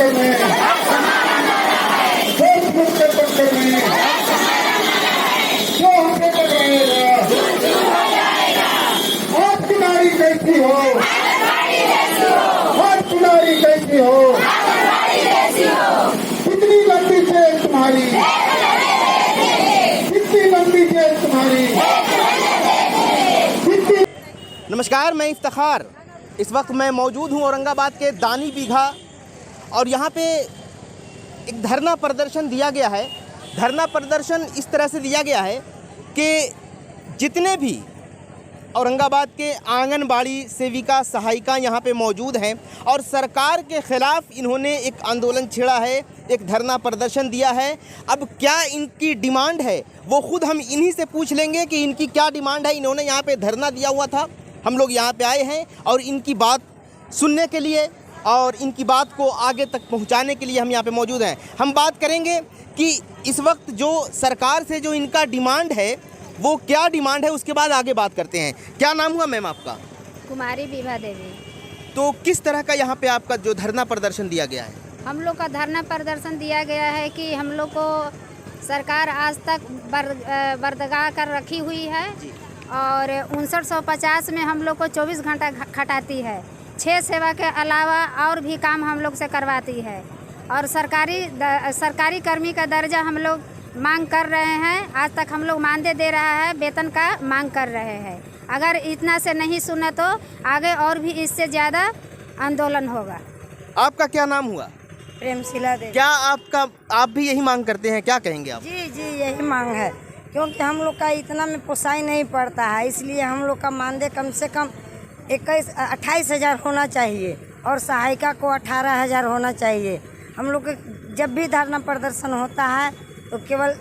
Bunker में, Facebook के bunker में जो हमसे टकराएगा, आज तुम्हारी कैसी हो, आज तुम्हारी कैसी हो, कितनी लंबी जेल तुम्हारी, कितनी लंबी जेल तुम्हारी। नमस्कार, मैं इफ्तिखार। इस वक्त मैं मौजूद हूँ औरंगाबाद के दानी बीघा और यहाँ पे एक धरना प्रदर्शन दिया गया है। धरना प्रदर्शन इस तरह से दिया गया है कि जितने भी औरंगाबाद के आंगनबाड़ी सेविका सहायिका यहाँ पे मौजूद हैं और सरकार के ख़िलाफ़ इन्होंने एक आंदोलन छेड़ा है, एक धरना प्रदर्शन दिया है। अब क्या इनकी डिमांड है वो ख़ुद हम इन्हीं से पूछ लेंगे कि इनकी क्या डिमांड है। इन्होंने यहाँ पे धरना दिया हुआ था, हम लोग यहाँ पे आए हैं और इनकी बात सुनने के लिए और इनकी बात को आगे तक पहुँचाने के लिए हम यहाँ पे मौजूद हैं। हम बात करेंगे कि इस वक्त जो सरकार से जो इनका डिमांड है वो क्या डिमांड है, उसके बाद आगे बात करते हैं। क्या नाम हुआ मैम आपका? कुमारी विभा देवी। तो किस तरह का यहाँ पे आपका जो धरना प्रदर्शन दिया गया है? हम लोग का धरना प्रदर्शन दिया गया है कि हम लोग को सरकार आज तक बर्दाश्त कर रखी हुई है और 5950 में हम लोग को 24 घंटा खटाती है। 6 सेवा के अलावा और भी काम हम लोग से करवाती है और सरकारी कर्मी का दर्जा हम लोग मांग कर रहे हैं। आज तक हम लोग मानदेय दे रहा है, वेतन का मांग कर रहे हैं। अगर इतना से नहीं सुने तो आगे और भी इससे ज़्यादा आंदोलन होगा। आपका क्या नाम हुआ? प्रेमशिला देवी। क्या आप भी यही मांग करते हैं? क्या कहेंगे आप? जी यही मांग है, क्योंकि हम लोग का इतना में पोसाई नहीं पड़ता है, इसलिए हम लोग का मानदेय कम से कम 28,000 होना चाहिए और सहायिका को 18,000 होना चाहिए। हम लोग जब भी धरना प्रदर्शन होता है तो केवल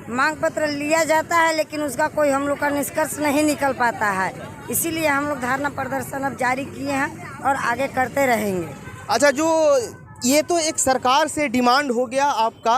मांग पत्र लिया जाता है, लेकिन उसका कोई हम लोग का निष्कर्ष नहीं निकल पाता है। इसीलिए हम लोग धरना प्रदर्शन अब जारी किए हैं और आगे करते रहेंगे। अच्छा, जो ये तो एक सरकार से डिमांड हो गया आपका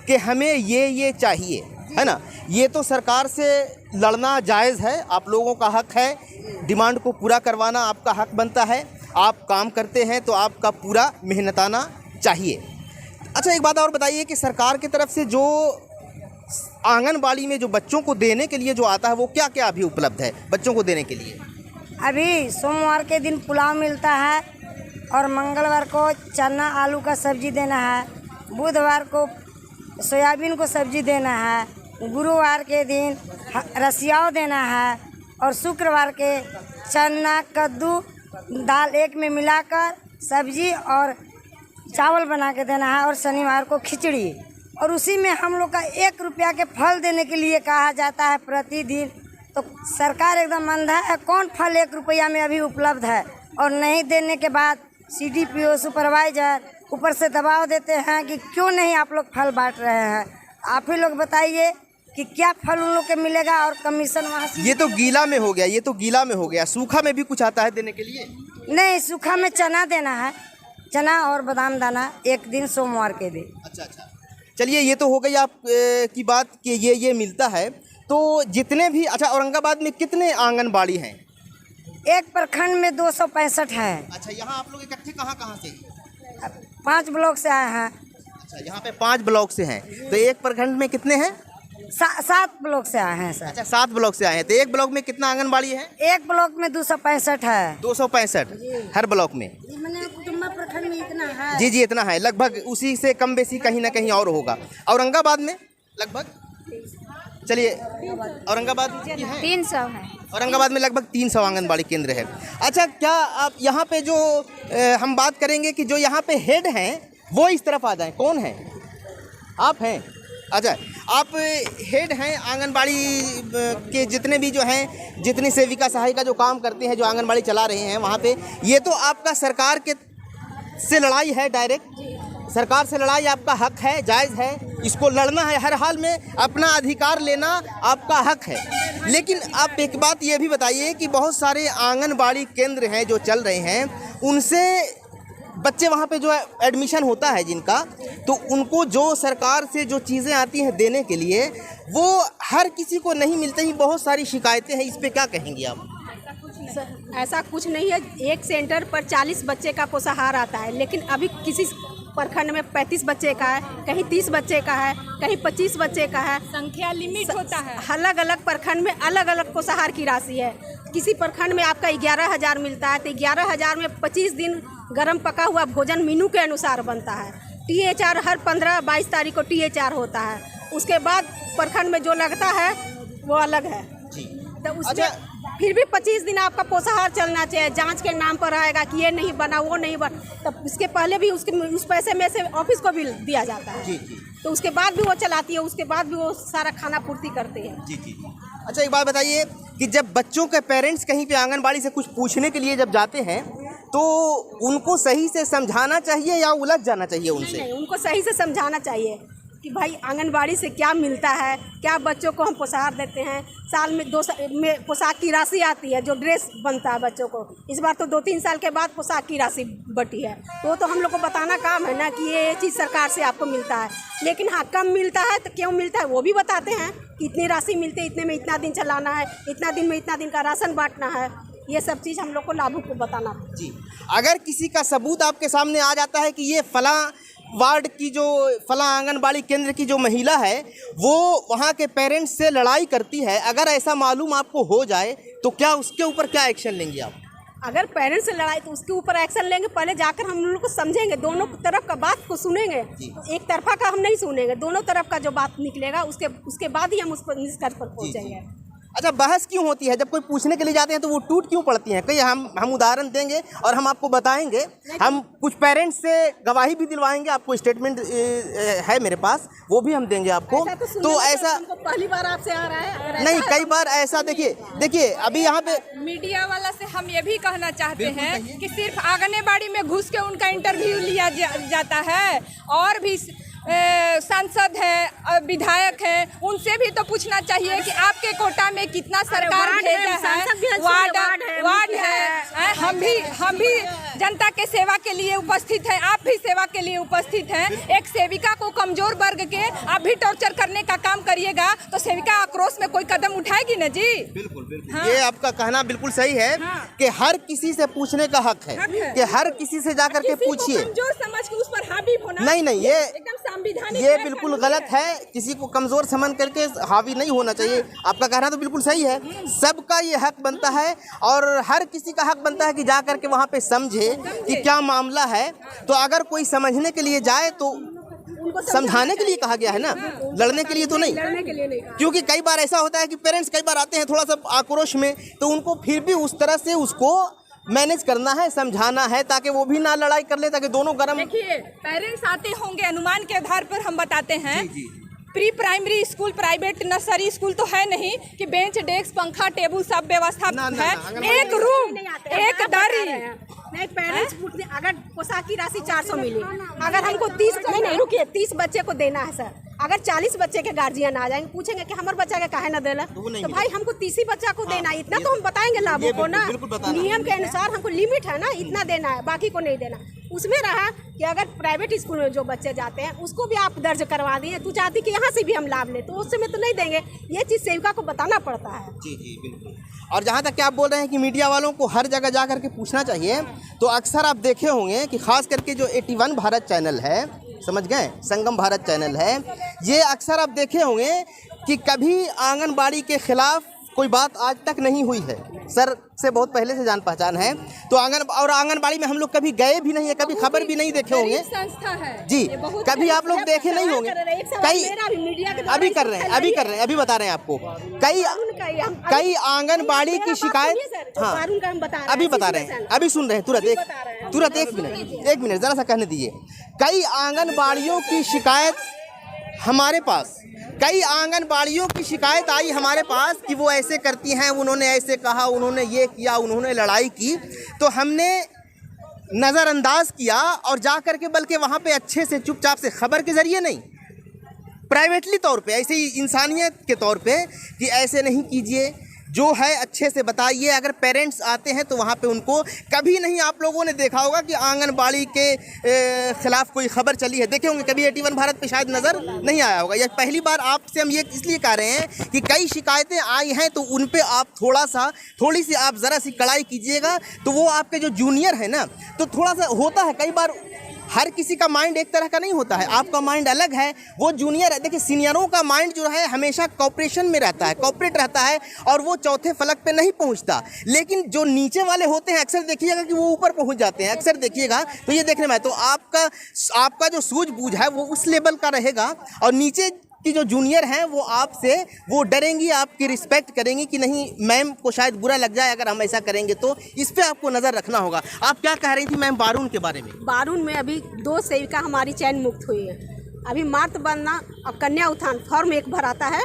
कि हमें ये चाहिए, है ना? ये तो सरकार से लड़ना जायज़ है, आप लोगों का हक है, डिमांड को पूरा करवाना आपका हक बनता है। आप काम करते हैं तो आपका पूरा मेहनताना चाहिए। अच्छा, एक बात और बताइए कि सरकार की तरफ से जो आंगनबाड़ी में जो बच्चों को देने के लिए जो आता है वो क्या क्या अभी उपलब्ध है बच्चों को देने के लिए? अभी सोमवार के दिन पुलाव मिलता है और मंगलवार को चना आलू का सब्जी देना है, बुधवार को सोयाबीन को सब्जी देना है, गुरुवार के दिन रसियाव देना है और शुक्रवार के चना कद्दू दाल एक में मिलाकर सब्जी और चावल बना के देना है और शनिवार को खिचड़ी। और उसी में हम लोग का 1 रुपया के फल देने के लिए कहा जाता है प्रतिदिन। तो सरकार एकदम अंधा है, कौन फल 1 रुपया में अभी उपलब्ध है? और नहीं देने के बाद CDPO सुपरवाइजर ऊपर से दबाव देते हैं कि क्यों नहीं आप लोग फल बांट रहे हैं। आप ही लोग बताइए कि क्या फल उन लोग के मिलेगा और कमीशन वहाँ से। ये तो गीला में हो गया, ये तो गीला में हो गया। सूखा में भी कुछ आता है देने के लिए? नहीं, सूखा में चना देना है, चना और बादाम दाना एक दिन सोमवार के दिन। अच्छा, चलिए, ये तो हो गई आप की बात कि ये मिलता है। तो जितने भी, अच्छा, औरंगाबाद में कितने आंगनबाड़ी हैं? एक प्रखंड में 265 है। अच्छा, यहाँ आप लोग इकट्ठे कहाँ से? 5 ब्लॉक से आए हैं। अच्छा, यहाँ पे 5 ब्लॉक से हैं। तो एक प्रखंड में कितने हैं? 7 ब्लॉक से आए हैं सर। अच्छा, 7 ब्लॉक से आए हैं। तो एक ब्लॉक में कितना आंगनबाड़ी है? एक ब्लॉक में 265 है। 265 हर ब्लॉक में? कुटुंबा प्रखंड में इतना है। जी, इतना है। लगभग उसी से कम बेसी कहीं ना कहीं और होगा। औरंगाबाद में लगभग, चलिए, औरंगाबाद की है 300 है। औरंगाबाद में लगभग 300 आंगनबाड़ी केंद्र है। अच्छा, क्या आप यहाँ पे जो हम बात करेंगे कि जो यहाँ पे हेड हैं वो इस तरफ आ जाएं। कौन है? आप हैं? अच्छा, आप हेड हैं आंगनबाड़ी के, जितने भी जो हैं, जितनी सेविका सहायिका जो काम करते हैं, जो आंगनबाड़ी चला रहे हैं वहाँ पे, ये तो आपका सरकार के से लड़ाई है, डायरेक्ट सरकार से लड़ाई आपका हक है, जायज़ है, इसको लड़ना है, हर हाल में अपना अधिकार लेना आपका हक है। लेकिन आप एक बात ये भी बताइए कि बहुत सारे आंगनबाड़ी केंद्र हैं जो चल रहे हैं, उनसे बच्चे वहाँ पे जो एडमिशन होता है जिनका, तो उनको जो सरकार से जो चीज़ें आती हैं देने के लिए, वो हर किसी को नहीं मिलते ही। बहुत सारी शिकायतें हैं, इस पे क्या कहेंगी आप? ऐसा कुछ नहीं है। एक सेंटर पर 40 बच्चे का पोषाहार आता है, लेकिन अभी किसी प्रखंड में 35 बच्चे का है, कहीं 30 बच्चे का है, कहीं 25 बच्चे का है। संख्या लिमिट होता है। अलग अलग प्रखंड में अलग अलग पोषाहार की राशि है। किसी प्रखंड में आपका 11,000 मिलता है, तो 11,000 में 25 दिन गर्म पका हुआ भोजन मेनू के अनुसार बनता है। THR हर 15-22 तारीख को THR होता है। उसके बाद प्रखंड में जो लगता है वो अलग है। तो उसमें फिर भी 25 दिन आपका पोषाहार चलना चाहिए। जांच के नाम पर आएगा कि ये नहीं बना, वो नहीं बना, तब उसके पहले भी उस पैसे में से ऑफिस को भी दिया जाता है। तो उसके बाद भी वो चलाती है, उसके बाद भी वो सारा खाना पूर्ति करते हैं। जी। अच्छा, एक बात बताइए कि जब बच्चों के पेरेंट्स कहीं पे आंगनबाड़ी से कुछ पूछने के लिए जब जाते हैं तो उनको सही से समझाना चाहिए या उलझ जाना चाहिए उनसे? नहीं, उनको सही से समझाना चाहिए कि भाई आंगनबाड़ी से क्या मिलता है, क्या बच्चों को हम पोषाहार देते हैं। साल में 2 साल में पोशाक की राशि आती है, जो ड्रेस बनता है बच्चों को। इस बार तो 2-3 साल के बाद पोशाक की राशि बटी है, तो हम लोग को बताना काम है ना कि ये चीज़ सरकार से आपको मिलता है। लेकिन हाँ, कम मिलता है तो क्यों मिलता है वो भी बताते हैं कि इतनी राशि मिलती है, इतने में इतना दिन चलाना है, इतना दिन में इतना दिन का राशन बांटना है। ये सब चीज़ हम लोग को लाभुक को बताना। जी, अगर किसी का सबूत आपके सामने आ जाता है कि ये फला वार्ड की जो फला आंगनबाड़ी केंद्र की जो महिला है वो वहाँ के पेरेंट्स से लड़ाई करती है, अगर ऐसा मालूम आपको हो जाए तो क्या उसके ऊपर क्या एक्शन लेंगे आप? अगर पेरेंट्स से लड़ाई तो उसके ऊपर एक्शन लेंगे। पहले जाकर हम लोग को समझेंगे, दोनों तरफ का बात को सुनेंगे। तो एक तरफा का हम नहीं सुनेंगे, दोनों तरफ का जो बात निकलेगा उसके बाद ही हम उस पर निष्कर्ष पर पहुँचेंगे। अच्छा, बहस क्यों होती है? जब कोई पूछने के लिए जाते हैं तो वो टूट क्यों पड़ती हैं? कई हम उदाहरण देंगे और हम आपको बताएंगे। हम कुछ पेरेंट्स से गवाही भी दिलवाएंगे, आपको स्टेटमेंट है मेरे पास, वो भी हम देंगे आपको। तो ऐसा पहली बार आपसे आ रहा है नहीं, कई बार ऐसा देखिए अभी यहाँ पे मीडिया वाला से हम ये भी कहना चाहते हैं कि सिर्फ आंगनबाड़ी में घुस के उनका इंटरव्यू लिया जाता है, और भी सांसद है, विधायक है, उनसे भी तो पूछना चाहिए कि आपके कोटा में कितना सरकार भेजा है। वार्ड है। हम भी जनता के सेवा के लिए उपस्थित हैं, आप भी सेवा के लिए उपस्थित हैं। एक सेविका को कमजोर वर्ग के आप भी टॉर्चर करने का काम करिएगा तो सेविका आक्रोश में कोई कदम उठाएगी ना जी। बिल्कुल। हाँ। ये आपका कहना बिल्कुल सही है। हाँ। कि हर किसी से पूछने का हक है, कि हर किसी से जाकर के पूछिए। कमजोर समझ के उस पर हावी होना नहीं, ये एकदम संवैधानिक, ये बिल्कुल गलत है। किसी को कमजोर समझ करके हावी नहीं होना चाहिए। आपका कहना तो बिल्कुल सही है। सबका ये हक बनता है और हर किसी का हक बनता है कि जा करके वहाँ पे समझे कि क्या मामला है। तो अगर कोई समझने के लिए जाए तो समझाने के लिए कहा गया है ना, लड़ने के लिए तो नहीं। क्योंकि कई बार ऐसा होता है कि पेरेंट्स कई बार आते हैं थोड़ा सा आक्रोश में, तो उनको फिर भी उस तरह से उसको मैनेज करना है, समझाना है, ताकि वो भी ना लड़ाई कर ले, ताकि दोनों गरम। देखिए, पेरेंट्स आते होंगे, अनुमान के आधार पर हम बताते हैं। Pre primary school, private nursery school तो है नहीं कि बेंच डेस्क पंखा टेबल सब व्यवस्था है। एक रूम, एक दरी। नहीं, पेरेंट्स पूछते अगर पोशाक की राशि 400 मिली, अगर हमको 30 बच्चे को देना है सर, अगर 40 बच्चे के गार्जियन आ जाएंगे, पूछेंगे कि हमारे बच्चा के काहे ना देला, तो भाई हमको 30 ही बच्चा को देना है, इतना तो हम बताएंगे लाभों को ना। नियम के अनुसार हमको लिमिट है ना, इतना देना है, बाकी को नहीं देना। उसमें रहा कि अगर प्राइवेट स्कूल में जो बच्चे जाते हैं उसको भी आप दर्ज करवा दिए, तू चाहती कि यहाँ से भी हम लाभ लें, तो उस समय तो नहीं देंगे। ये चीज़ सेविका को बताना पड़ता है। जी बिल्कुल। और जहाँ तक कि आप बोल रहे हैं कि मीडिया वालों को हर जगह जा करके पूछना चाहिए, तो अक्सर आप देखे होंगे कि खास करके जो 81 भारत चैनल है, समझ गए, संगम भारत चैनल है, ये अक्सर आप देखे होंगे कि कभी आंगनबाड़ी के खिलाफ कोई बात आज तक नहीं हुई है। सर से बहुत पहले से जान पहचान है, तो आंगनबाड़ी में हम लोग कभी गए भी नहीं है, कभी खबर भी नहीं देखे होंगे। संस्था है जी, कभी आप लोग देखे नहीं होंगे। कई अभी कर रहे हैं, अभी बता रहे हैं आपको। कई आंगनबाड़ी की शिकायत, हाँ अभी बता रहे हैं, अभी सुन रहे हैं, तुरंत एक मिनट जरा सा कहने दीजिए। कई आंगनबाड़ियों की शिकायत हमारे पास, कई आंगनबाड़ियों की शिकायत आई हमारे पास कि वो ऐसे करती हैं, उन्होंने ऐसे कहा, उन्होंने ये किया, उन्होंने लड़ाई की, तो हमने नज़रअंदाज किया और जा कर के बल्कि वहाँ पे अच्छे से चुपचाप से, खबर के ज़रिए नहीं, प्राइवेटली तौर पे, ऐसे ही इंसानियत के तौर पे कि ऐसे नहीं कीजिए, जो है अच्छे से बताइए। अगर पेरेंट्स आते हैं तो वहाँ पे उनको कभी नहीं, आप लोगों ने देखा होगा कि आंगनबाड़ी के खिलाफ कोई खबर चली है, देखे होंगे, कभी 81 भारत पे शायद नज़र नहीं आया होगा। यह पहली बार आपसे हम ये इसलिए कह रहे हैं कि कई शिकायतें आई हैं, तो उन पे आप थोड़ी सी आप ज़रा सी कड़ाई कीजिएगा, तो वो आपके जो जूनियर है ना, तो थोड़ा सा होता है कई बार हर किसी का माइंड एक तरह का नहीं होता है, आपका माइंड अलग है, वो जूनियर है। देखिए सीनियरों का माइंड जो है हमेशा कॉपरेशन में रहता है, कॉपरेट रहता है और वो चौथे फलक पे नहीं पहुंचता। लेकिन जो नीचे वाले होते हैं अक्सर देखिएगा कि वो ऊपर पहुंच जाते हैं, अक्सर देखिएगा तो ये देखने में। तो आपका जो सूझबूझ है वो उस लेवल का रहेगा और नीचे कि जो जूनियर हैं वो आपसे वो डरेंगी, आपकी रिस्पेक्ट करेंगी कि नहीं मैम को शायद बुरा लग जाए अगर हम ऐसा करेंगे, तो इस पे आपको नज़र रखना होगा। आप क्या कह रही थी मैम बारून के बारे में? बारून में अभी 2 सेविका हमारी चयन मुक्त हुई है। अभी मार्त बनना और कन्या उत्थान फॉर्म 1 भराता है,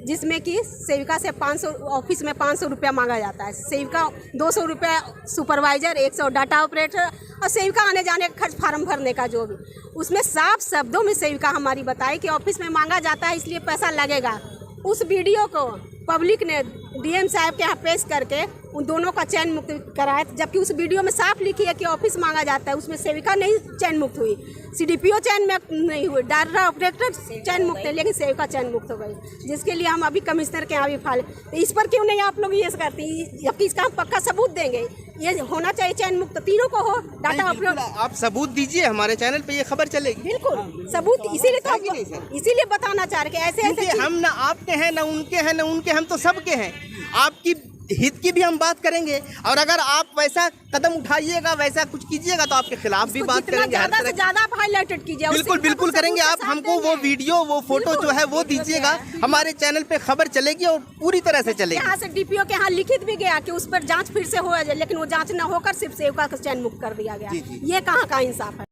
जिसमें कि सेविका से 500 ऑफिस में 500 रुपया मांगा जाता है। सेविका 200 रुपया सुपरवाइजर, 100 डाटा ऑपरेटर और सेविका आने जाने का खर्च फार्म भरने का जो भी, उसमें साफ शब्दों में सेविका हमारी बताई कि ऑफिस में मांगा जाता है इसलिए पैसा लगेगा। उस वीडियो को पब्लिक ने डीएम साहब के यहाँ पेश करके उन दोनों का चयन मुक्त कराया, जबकि उस वीडियो में साफ लिखी है कि ऑफिस मांगा जाता है, उसमें सेविका नहीं चयन मुक्त हुई, सीडीपीओ चयन मुक्त नहीं हुई, डाटा ऑपरेटर चयन मुक्त है, लेकिन सेविका चयन मुक्त हो गई, जिसके लिए हम अभी कमिश्नर के यहाँ भी फाइल। तो इस पर क्यों नहीं आप लोग ये करती, जबकि इसका हम पक्का सबूत देंगे, ये होना चाहिए चयन मुक्त, तीनों को हो। डाटा ऑपरेटर आप सबूत दीजिए, हमारे चैनल पे ये खबर चलेगी। बिल्कुल सबूत, इसीलिए तो इसीलिए बताना चाह रहे कि ऐसे हम ना आपके हैं ना उनके हैं ना उनके, हम तो सबके हैं। आपकी हित की भी हम बात करेंगे और अगर आप वैसा कदम उठाइएगा, वैसा कुछ कीजिएगा तो आपके खिलाफ भी बात करेंगे। ज़्यादा से ज़्यादा आप हाईलाइटेड कीजिए। बिल्कुल बिल्कुल करेंगे। आप हमको वो वीडियो वो फोटो जो है वो दीजिएगा, हमारे चैनल पे खबर चलेगी और पूरी तरह से चलेगी। यहाँ से डीपीओ के यहाँ लिखित भी गया कि उस पर जांच फिर से हो जाए, लेकिन वो जांच न होकर सिर्फ सेविका का चयन मुक्त कर दिया गया। ये कहाँ का इंसाफ है?